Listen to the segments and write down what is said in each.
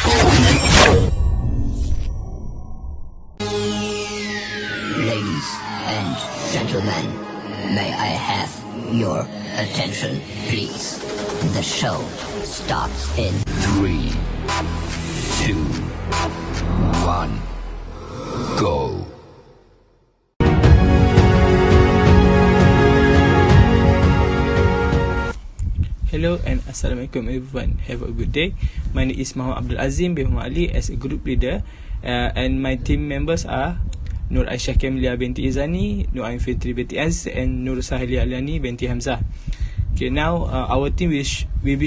Ladies and gentlemen, may I have your attention, please? The show starts in 3, 2, 1, go. Hello and Assalamualaikum everyone. Have a good day. My name is Muhammad Abdul Azim bin Muhammad Ali as a group leader, and my team members are Nur Aisyah Kamilia binti Izani, Nur Ain Fitri binti Az, and Nur Sahili Aliani binti Hamzah. Okay, now our team will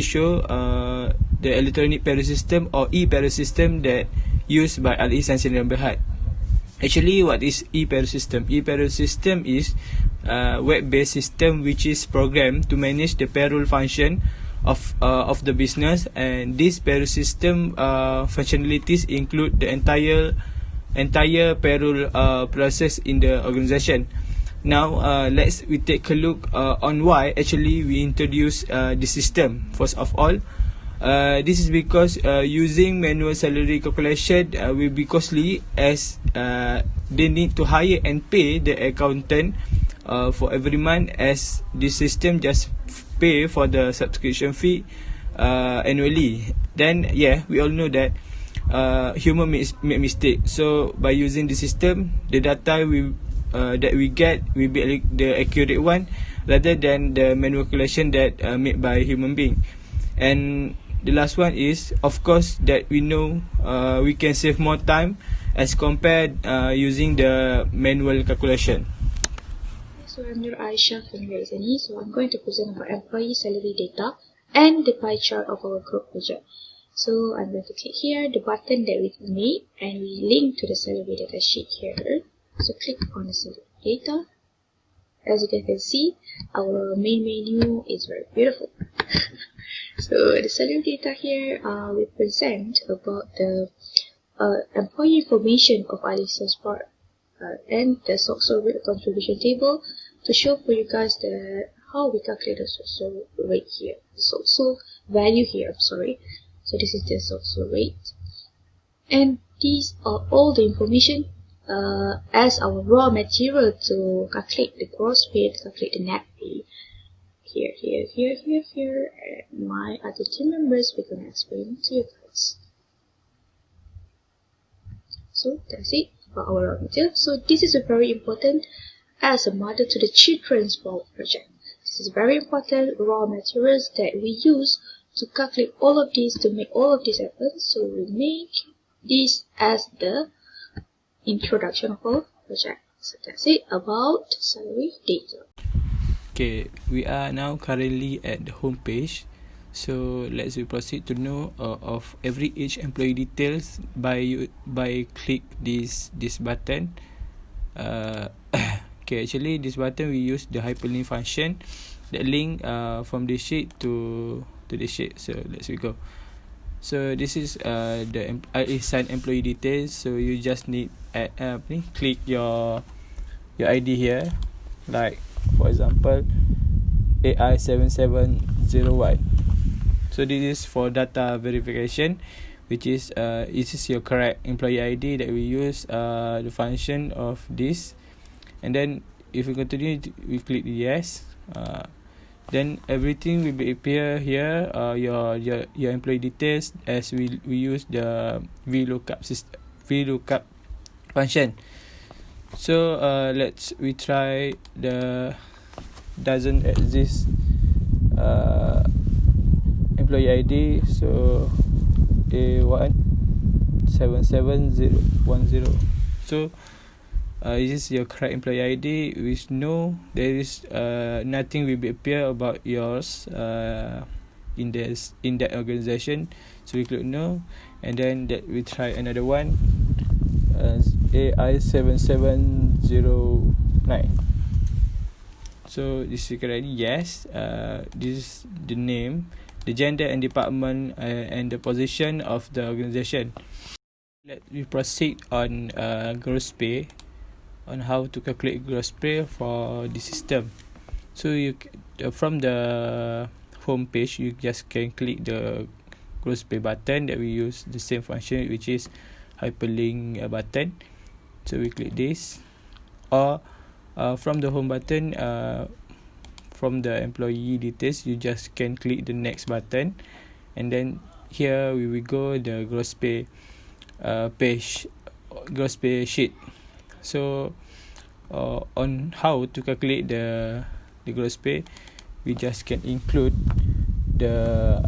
show the electronic payroll system or e-payroll system that used by AL-IKHSAN Sembilan. Actually, what is e-payroll system? E-payroll system is web-based system which is programmed to manage the payroll function of the business, and this payroll system functionalities include the entire payroll process in the organization. Now we take a look on why actually we introduce this system. First of all, this is because using manual salary calculation will be costly, as they need to hire and pay the accountant for every month, as this system just pay for the subscription fee annually. Then we all know that human make mistake. So by using the system, the data that we get will be the accurate one rather than the manual calculation that made by human being. And the last one is, of course, that we know we can save more time as compared using the manual calculation. So I'm Nur Aisyah from Negeri. So I'm going to present about employee salary data and the pie chart of our group project. So I'm going to click here, the button that we made, and we link to the salary data sheet here. So click on the salary data. As you guys can see, our main menu is very beautiful. So the salary data here we present about the employee information of AL-IKHSAN's part, and the social rate contribution table to show for you guys how we calculate the social rate here, the social value here. I'm sorry. So this is the social rate, and these are all the information as our raw material to calculate the gross pay, to calculate the net pay. Here, and my other team members, we're gonna explain to you guys. So that's it for our raw material. So this is a very important as a mother to the children's world project. This is very important raw materials that we use to calculate all of these, to make all of this happen. So we make this as the introduction of our project. So that's it about salary data. Okay, we are now currently at the home page. So let's proceed to know of each employee details by click this button. Okay, actually this button we use the hyperlink function that link from the sheet to the sheet. So let's go. So this is the AL-IKHSAN employee details. So you just need click your ID here, like for example AI7701. So this is for data verification, which is this is your correct employee ID that we use the function of this. And then if we continue, we click yes. Then everything will be appear here. Your employee details, as we use the VLOOKUP function. So we try the doesn't exist employee ID. So A17710. So this is your correct employee ID. With no, there is nothing will be appear about yours in that organization. So we click no, and then that we try another one, AI7709. So this is correct. Yes, this is the name, the gender and department, and the position of the organization. Let me proceed on gross pay, on how to calculate gross pay for the system. So you from the home page, you just can click the gross pay button that we use the same function, which is hyperlink button. So we click this, or from the home button, from the employee details, you just can click the next button, and then here we will go the gross pay page, gross pay sheet. So on how to calculate the gross pay, we just can include the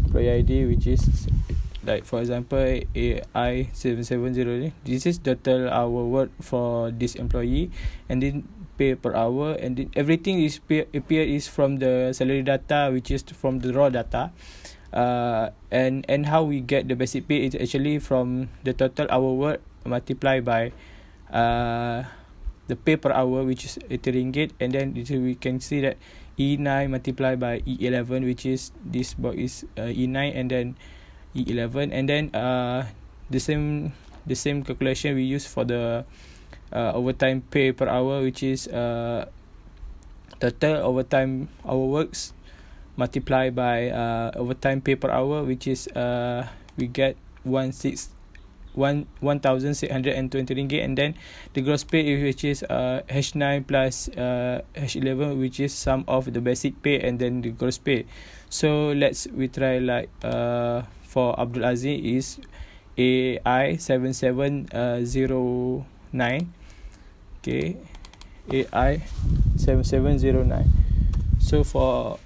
employee ID, which is like, for example, AI770. This is total hour work for this employee, and then pay per hour, and then everything is appear is from the salary data, which is from the raw data. And how we get the basic pay is actually from the total hour work multiplied by the pay per hour, which is 80 ringgit, and then we can see that E9 multiplied by E11, which is this box is E9, and then E11, and then the same calculation we use for the overtime pay per hour, which is total overtime hour works multiplied by overtime pay per hour, which is we get 1,620 ringgit, and then the gross pay, which is H9 plus H11, which is sum of the basic pay and then the gross pay. So we try like for Abdul Aziz is AI7709. Okay, AI7709. So for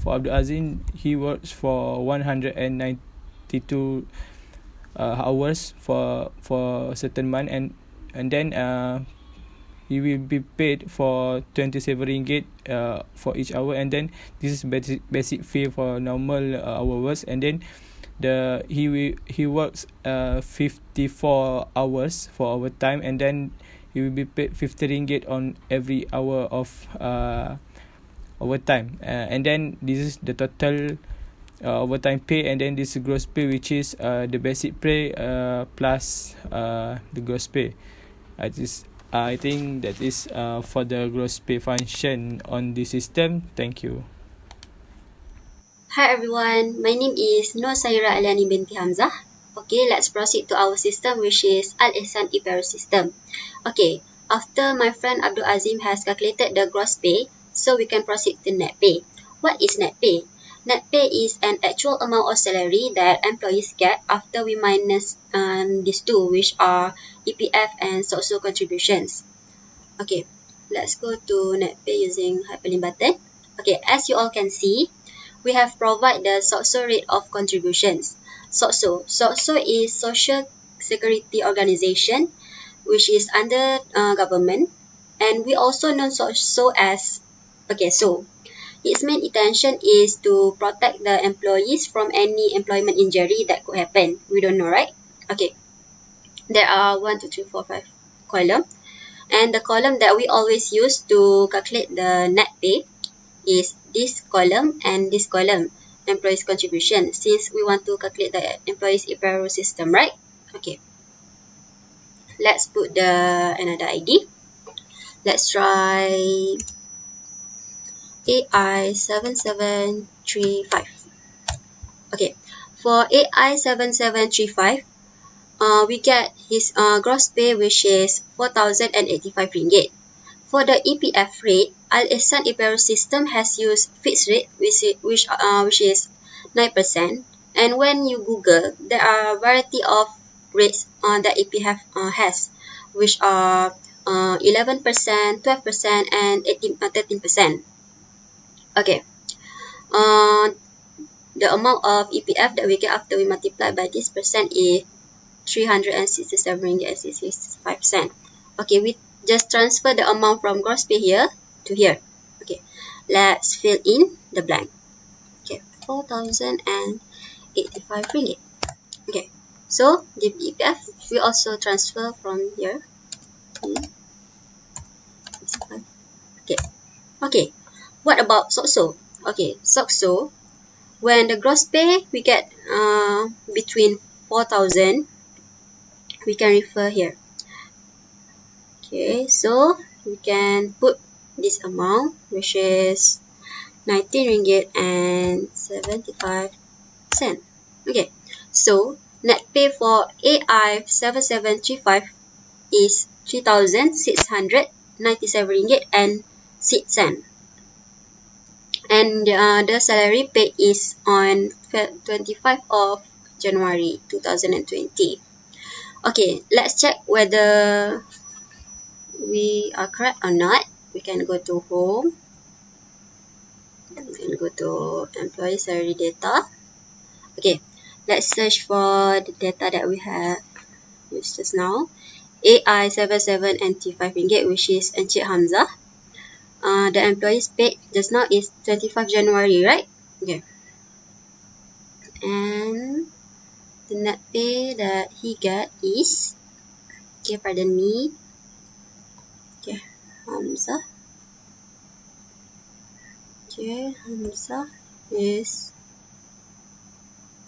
Abdul Aziz, he works for 192 hours for a certain month, and then he will be paid for 27 ringgit for each hour, and then this is basic fee for normal hours, and then he works 54 hours for overtime, and then he will be paid 50 ringgit on every hour of overtime, and then this is the total overtime pay, and then this gross pay, which is the basic pay plus the gross pay. I think that is for the gross pay function on the system. Thank you. Hi everyone, my name is Nur Saira Aliani binti Hamzah. Okay, let's proceed to our system, which is AL-IKHSAN e-PAYROLL system. Okay, after my friend Abdul Azim has calculated the gross pay, so we can proceed to net pay. What is net pay? Net pay is an actual amount of salary that employees get after we minus these two, which are EPF and social contributions. Okay, let's go to net pay using hyperlink button. Okay, as you all can see, we have provided the social rate of contributions. SOCSO is Social Security Organization, which is under government, and we also know SOCSO as, so its main intention is to protect the employees from any employment injury that could happen. We don't know, right? Okay, there are 1, 2, 3, 4, 5 columns, and the column that we always use to calculate the net pay is this column and this column, employees contribution, since we want to calculate the employees e-PAYROLL system, right? Okay, let's put another ID. Let's try AI7735. Okay, for AI7735, we get his gross pay, which is 4,085 ringgit. For the EPF rate, AL-IKHSAN e-PAYROLL system has used fixed rate, which is 9%. And when you Google, there are a variety of rates that EPF has, which are 11%, 12%, and 13%. Okay, the amount of EPF that we get after we multiply by this percent is 367 ringgit and 65 cents. Okay, we just transfer the amount from gross pay here to here. Okay, let's fill in the blank. Okay, 4,085 ringgit. Okay, so the EPF we also transfer from here. Okay, what about SOCSO? Okay, SOCSO, when the gross pay we get between 4,000, we can refer here. Okay, so we can put this amount, which is 19 ringgit and 75 cent. Okay, so net pay for AI7735 is 3,697 ringgit and 6 cent. And the salary paid is on 25 of January 2020. Okay, let's check whether we are correct or not. We can go to home. We can go to employee salary data. Okay, let's search for the data that we have used just now. AI77 and T5 ringgit, which is Encik Hamzah. The employees paid just now is 25 January, right? Okay. And the net pay that he got is, okay, pardon me. Okay, Hamzah. Okay, Hamzah is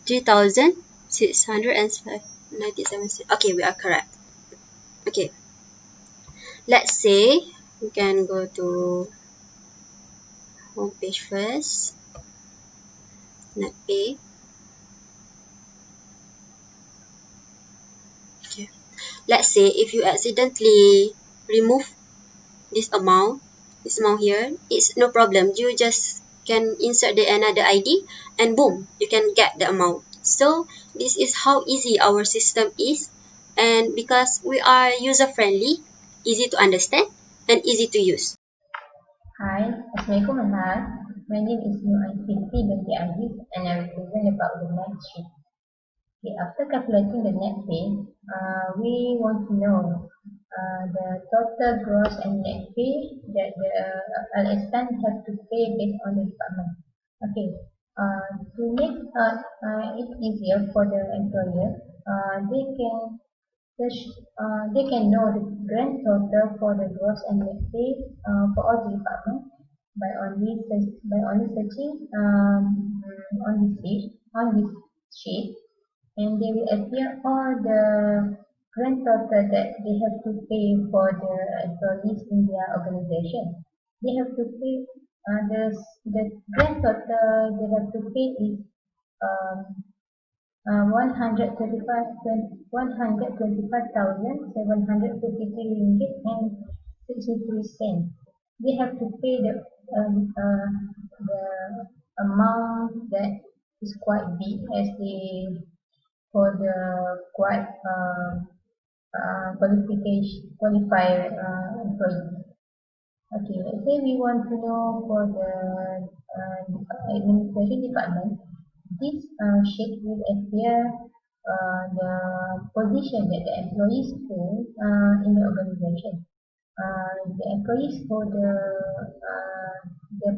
3,697. Okay, we are correct. Okay, let's say we can go to home page first. Net pay. Okay, let's say if you accidentally remove this amount here, it's no problem. You just can insert the another ID and boom, you can get the amount. So this is how easy our system is, and because we are user friendly, easy to understand and easy to use. Hi, Assalamualaikum Mahal. My name is UiTM and I represent about the net sheet. Okay, after calculating the net pay, we want to know the total gross and net pay that the AL-IKHSAN have to pay based on the department. Okay, to make it easier for the employer, they can know the grand total for the gross and net pay for all the departments by only searching on this sheet, and they will appear all the grand total that they have to pay for the employees in their organization. They have to pay the grand total they have to pay is 125,753 ringgit and 63 cents. They have to pay the amount that is quite big as they for the quite qualified employees. Okay, let's say we want to know for the administration department. This sheet will appear the position that the employees hold in the organization. The employees hold the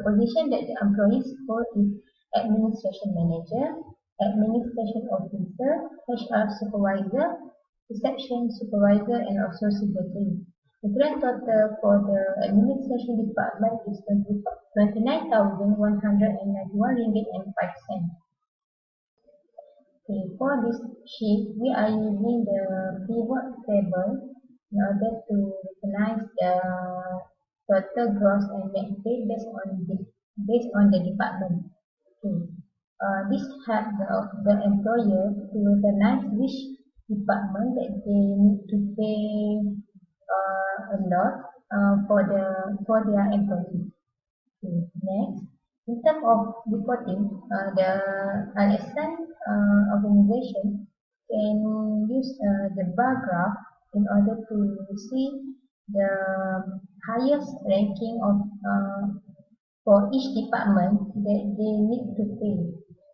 position that the employees hold is administration manager, administration officer, HR supervisor, reception supervisor, and also secretary. The grand total for the administration department is 29,191 ringgit and 5 cents. Okay, for this sheet, we are using the pivot table in order to recognize the total gross and net pay based on the department. Okay. This helps the employer to recognize which department that they need to pay a lot for their employees. Okay. Next, in terms of reporting, the AL-IKHSAN organization can use the bar graph in order to see the highest ranking of for each department that they need to pay.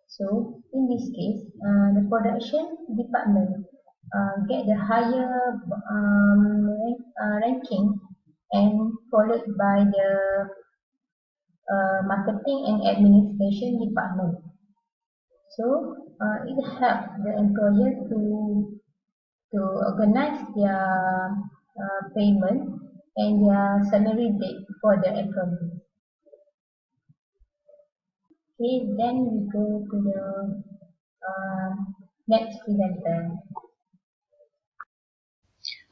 So in this case, the production department get the higher ranking, and followed by the marketing and administration department. So it helps the employer to organize their payment and their salary date for the employees. Okay, then we go to the next presenter.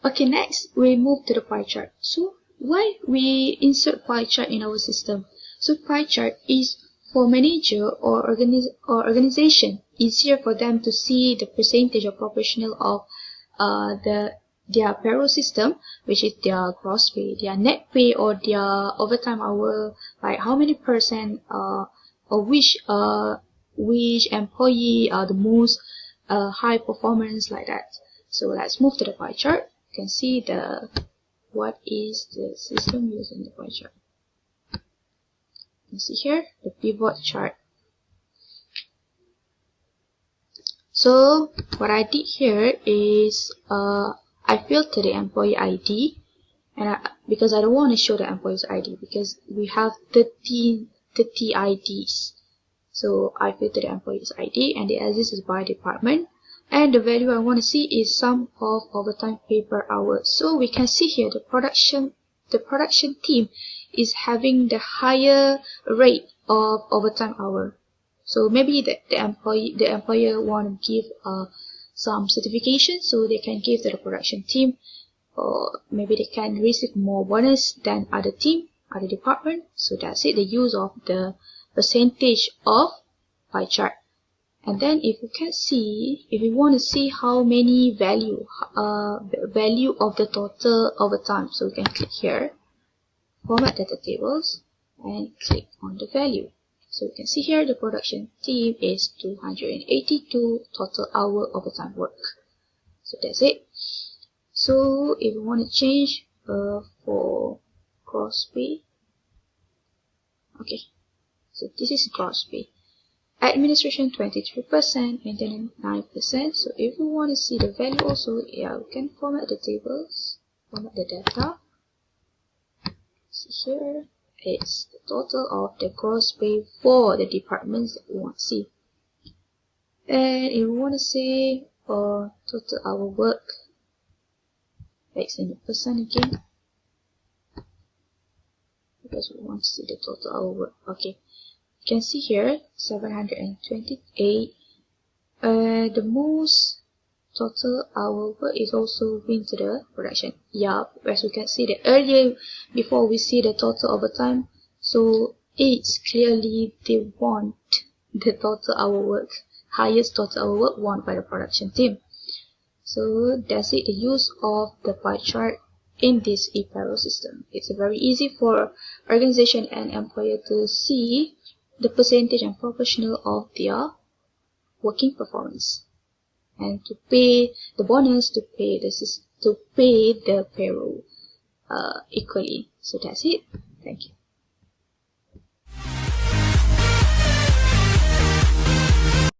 Okay, next we move to the pie chart. So why we insert pie chart in our system? So pie chart is for manager or organization, easier for them to see the percentage or proportional of their payroll system, which is their gross pay, their net pay, or their overtime hour, like how many percent or which employee are the most high performance, like that. So let's move to the pie chart. You can see what is the system using the pie chart. You can see here the pivot chart. So what I did here is I filtered the employee ID, and because I don't want to show the employee's ID because we have 30 IDs. So I filtered the employee's ID, and the axis is by department, and the value I want to see is sum of overtime pay per hour. So we can see here the production team is having the higher rate of overtime hour. So maybe the employer want to give some certification, so they can give to the production team, or maybe they can receive more bonus than other department. So that's it, the use of the percentage of pie chart. And then if you want to see how many value of the total overtime, so we can click here, format data tables, and click on the value. So you can see here the production team is 282 total hour overtime work. So that's it. So if you want to change for gross pay, okay, so this is gross pay. Administration 23%, maintenance 9%. So if you want to see the value also, yeah, we can format the tables, format the data. See here, it's the total of the gross pay for the departments that we want to see. And if we want to say total hour work, let's in the percent again, because we want to see the total hour work. Okay, you can see here 728. The most total hour work is also linked to the production. Yeah, as we can see that earlier, before we see the total overtime, so it's clearly they want the total hour work, highest total hour work won by the production team. So that's it, the use of the pie chart in this e-PAYROLL system. It's very easy for organization and employer to see the percentage and proportional of their working performance, and to pay the bonus, to pay the payroll equally. So that's it. Thank you.